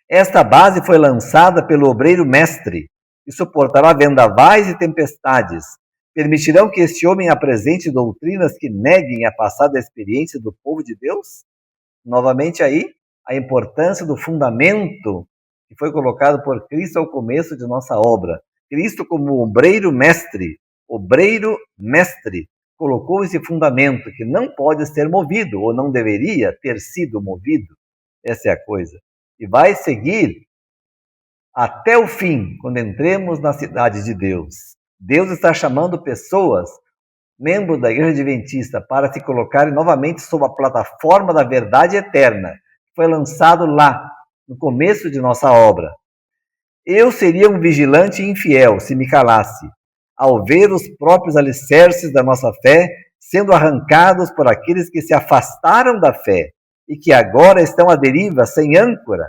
Esta base foi lançada pelo obreiro mestre e suportará vendavais e tempestades. Permitirão que este homem apresente doutrinas que neguem a passada experiência do povo de Deus? Novamente aí, a importância do fundamento que foi colocado por Cristo ao começo de nossa obra. Cristo, como obreiro mestre, colocou esse fundamento que não pode ser movido, ou não deveria ter sido movido. Essa é a coisa. E vai seguir até o fim, quando entremos na cidade de Deus. Deus está chamando pessoas, membros da Igreja Adventista, para se colocarem novamente sob a plataforma da verdade eterna, que foi lançado lá, no começo de nossa obra. Eu seria um vigilante infiel se me calasse, ao ver os próprios alicerces da nossa fé sendo arrancados por aqueles que se afastaram da fé e que agora estão à deriva, sem âncora.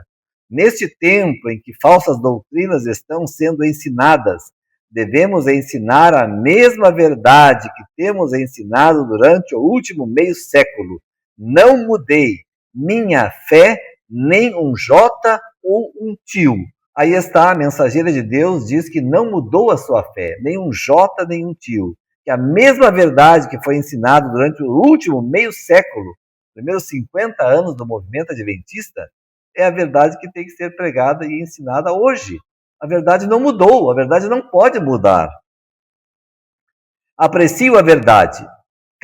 Neste tempo em que falsas doutrinas estão sendo ensinadas, devemos ensinar a mesma verdade que temos ensinado durante o último meio século. Não mudei minha fé, nem um jota ou um tio. Aí está, a mensageira de Deus diz que não mudou a sua fé, nem um jota, nem um tio. Que a mesma verdade que foi ensinada durante o último meio século, primeiros 50 anos do movimento adventista, é a verdade que tem que ser pregada e ensinada hoje. A verdade não mudou, a verdade não pode mudar. Aprecio a verdade.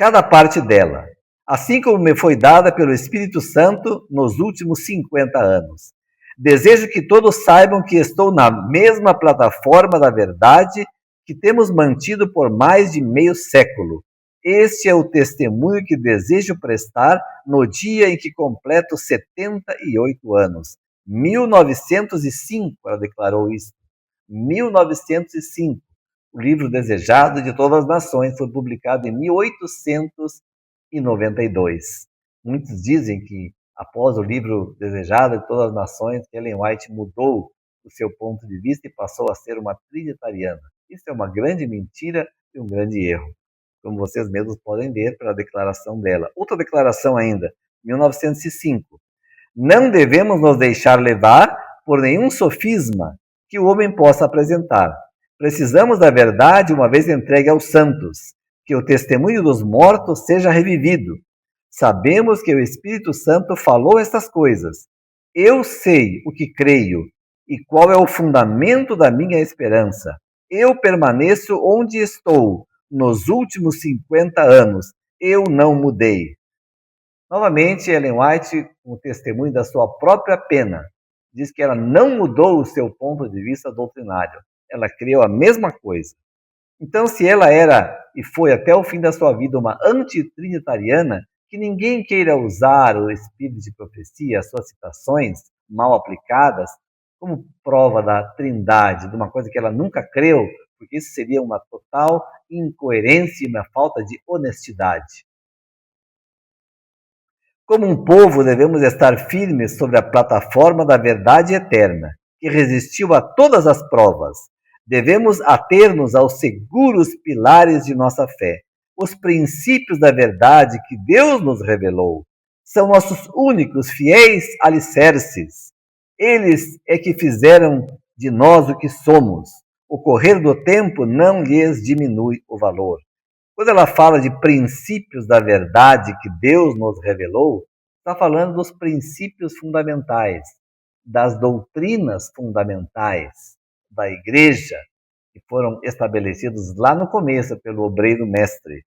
cada parte dela, assim como me foi dada pelo Espírito Santo nos últimos 50 anos. Desejo que todos saibam que estou na mesma plataforma da verdade que temos mantido por mais de meio século. Este é o testemunho que desejo prestar no dia em que completo 78 anos. 1905, ela declarou isso. 1905. O livro Desejado de Todas as Nações foi publicado em 1892. Muitos dizem que, após o livro Desejado de Todas as Nações, Ellen White mudou o seu ponto de vista e passou a ser uma trinitariana. Isso é uma grande mentira e um grande erro, como vocês mesmos podem ver pela declaração dela. Outra declaração ainda, 1905. Não devemos nos deixar levar por nenhum sofisma que o homem possa apresentar. Precisamos da verdade uma vez entregue aos santos, que o testemunho dos mortos seja revivido. Sabemos que o Espírito Santo falou estas coisas. Eu sei o que creio e qual é o fundamento da minha esperança. Eu permaneço onde estou nos últimos 50 anos. Eu não mudei. Novamente, Ellen White, com o testemunho da sua própria pena, diz que ela não mudou o seu ponto de vista doutrinário. Ela creu a mesma coisa. Então, se ela era e foi até o fim da sua vida uma antitrinitariana, que ninguém queira usar o espírito de profecia, as suas citações mal aplicadas, como prova da trindade, de uma coisa que ela nunca creu, porque isso seria uma total incoerência e uma falta de honestidade. Como um povo, devemos estar firmes sobre a plataforma da verdade eterna, que resistiu a todas as provas. Devemos ater-nos aos seguros pilares de nossa fé. Os princípios da verdade que Deus nos revelou são nossos únicos fiéis alicerces. Eles é que fizeram de nós o que somos. O correr do tempo não lhes diminui o valor. Quando ela fala de princípios da verdade que Deus nos revelou, está falando dos princípios fundamentais, das doutrinas fundamentais da igreja, que foram estabelecidos lá no começo pelo obreiro mestre.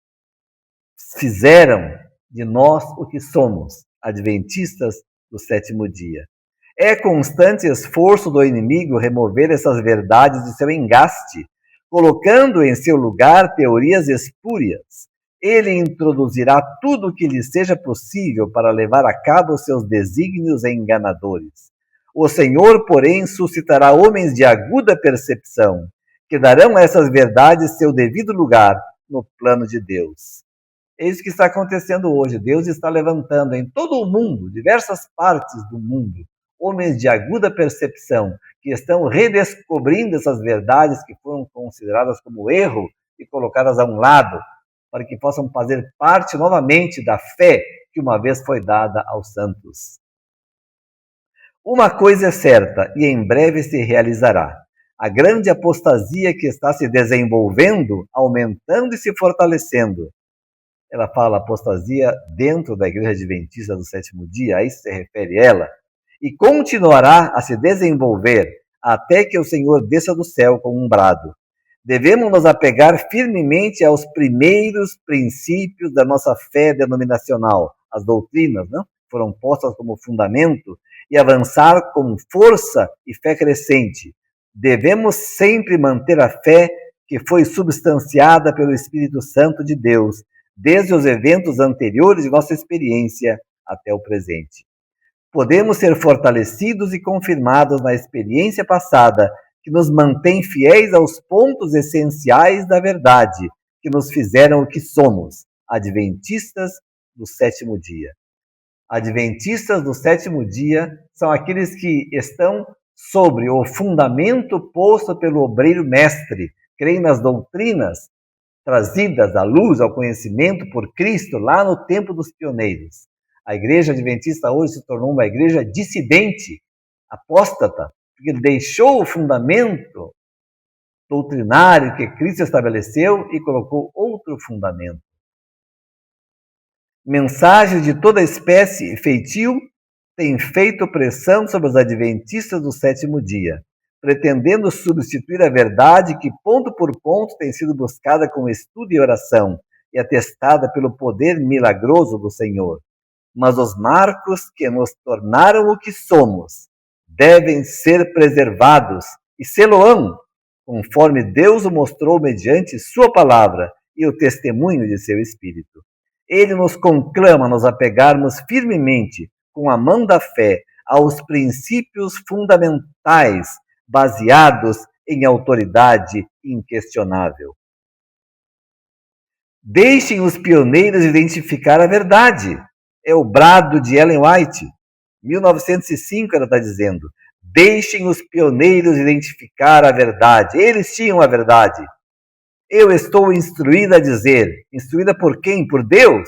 Fizeram de nós o que somos, adventistas do sétimo dia. É constante esforço do inimigo remover essas verdades de seu engaste, colocando em seu lugar teorias espúrias. Ele introduzirá tudo o que lhe seja possível para levar a cabo os seus desígnios enganadores. O Senhor, porém, suscitará homens de aguda percepção, que darão a essas verdades seu devido lugar no plano de Deus. É isso que está acontecendo hoje. Deus está levantando em todo o mundo, diversas partes do mundo, homens de aguda percepção, que estão redescobrindo essas verdades que foram consideradas como erro e colocadas a um lado, para que possam fazer parte novamente da fé que uma vez foi dada aos santos. Uma coisa é certa e em breve se realizará. A grande apostasia que está se desenvolvendo, aumentando e se fortalecendo. Ela fala apostasia dentro da Igreja Adventista do Sétimo Dia, a isso se refere ela, e continuará a se desenvolver até que o Senhor desça do céu com um brado. Devemos nos apegar firmemente aos primeiros princípios da nossa fé denominacional, as doutrinas, não? Foram postas como fundamento, e avançar com força e fé crescente. Devemos sempre manter a fé que foi substanciada pelo Espírito Santo de Deus, desde os eventos anteriores de nossa experiência até o presente. Podemos ser fortalecidos e confirmados na experiência passada, que nos mantém fiéis aos pontos essenciais da verdade, que nos fizeram o que somos, adventistas do sétimo dia. Adventistas do sétimo dia são aqueles que estão sobre o fundamento posto pelo obreiro mestre, creem nas doutrinas trazidas à luz, ao conhecimento por Cristo lá no tempo dos pioneiros. A igreja adventista hoje se tornou uma igreja dissidente, apóstata, porque deixou o fundamento doutrinário que Cristo estabeleceu e colocou outro fundamento. Mensagens de toda espécie e feitio têm feito pressão sobre os adventistas do sétimo dia, pretendendo substituir a verdade que ponto por ponto tem sido buscada com estudo e oração, e atestada pelo poder milagroso do Senhor. Mas os marcos que nos tornaram o que somos devem ser preservados e sê-lo-ão, conforme Deus o mostrou mediante sua palavra e o testemunho de seu Espírito. Ele nos conclama a nos apegarmos firmemente, com a mão da fé, aos princípios fundamentais, baseados em autoridade inquestionável. Deixem os pioneiros identificar a verdade. É o brado de Ellen White. 1905 ela está dizendo. Deixem os pioneiros identificar a verdade. Eles tinham a verdade. Eu estou instruída a dizer, instruída por quem? Por Deus,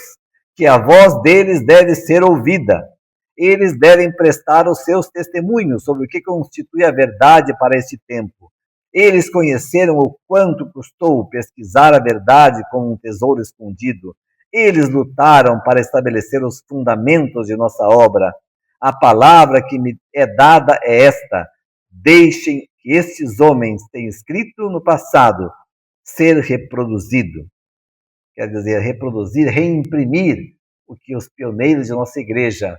que a voz deles deve ser ouvida. Eles devem prestar os seus testemunhos sobre o que constitui a verdade para este tempo. Eles conheceram o quanto custou pesquisar a verdade como um tesouro escondido. Eles lutaram para estabelecer os fundamentos de nossa obra. A palavra que me é dada é esta: deixem que estes homens tenham escrito no passado ser reproduzido. Quer dizer, reproduzir, reimprimir o que os pioneiros de nossa igreja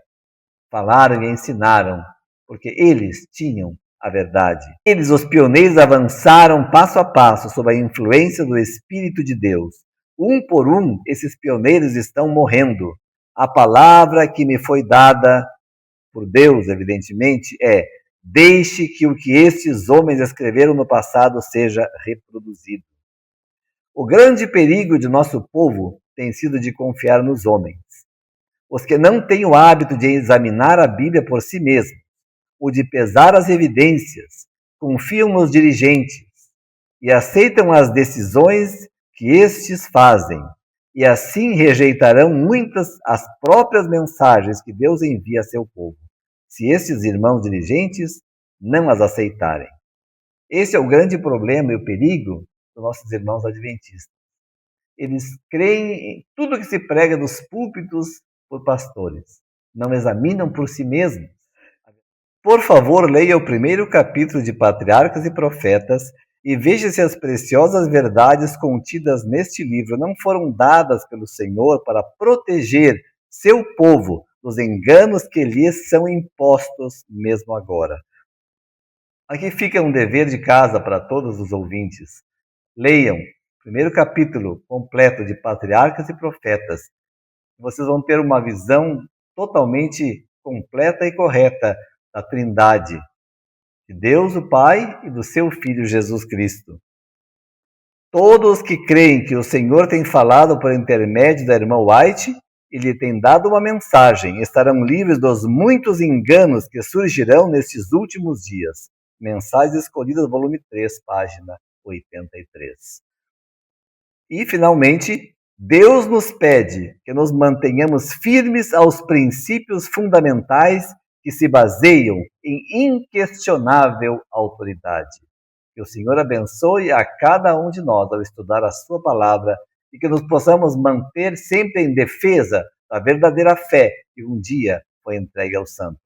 falaram e ensinaram, porque eles tinham a verdade. Eles, os pioneiros, avançaram passo a passo sob a influência do Espírito de Deus. Um por um, esses pioneiros estão morrendo. A palavra que me foi dada por Deus, evidentemente, é: deixe que o que estes homens escreveram no passado seja reproduzido. O grande perigo de nosso povo tem sido de confiar nos homens. Os que não têm o hábito de examinar a Bíblia por si mesmos, ou de pesar as evidências, confiam nos dirigentes e aceitam as decisões que estes fazem, e assim rejeitarão muitas as próprias mensagens que Deus envia a seu povo, se estes irmãos dirigentes não as aceitarem. Esse é o grande problema e o perigo dos nossos irmãos adventistas. Eles creem em tudo que se prega dos púlpitos por pastores. Não examinam por si mesmos. Por favor, leia o primeiro capítulo de Patriarcas e Profetas e veja se as preciosas verdades contidas neste livro não foram dadas pelo Senhor para proteger seu povo dos enganos que lhes são impostos mesmo agora. Aqui fica um dever de casa para todos os ouvintes. Leiam o primeiro capítulo completo de Patriarcas e Profetas. Vocês vão ter uma visão totalmente completa e correta da Trindade, de Deus o Pai e do seu Filho Jesus Cristo. Todos que creem que o Senhor tem falado por intermédio da irmã White e lhe tem dado uma mensagem estarão livres dos muitos enganos que surgirão nestes últimos dias. Mensagens Escolhidas, volume 3, página 83. E, finalmente, Deus nos pede que nos mantenhamos firmes aos princípios fundamentais que se baseiam em inquestionável autoridade. Que o Senhor abençoe a cada um de nós ao estudar a sua palavra e que nos possamos manter sempre em defesa da verdadeira fé que um dia foi entregue aos santos.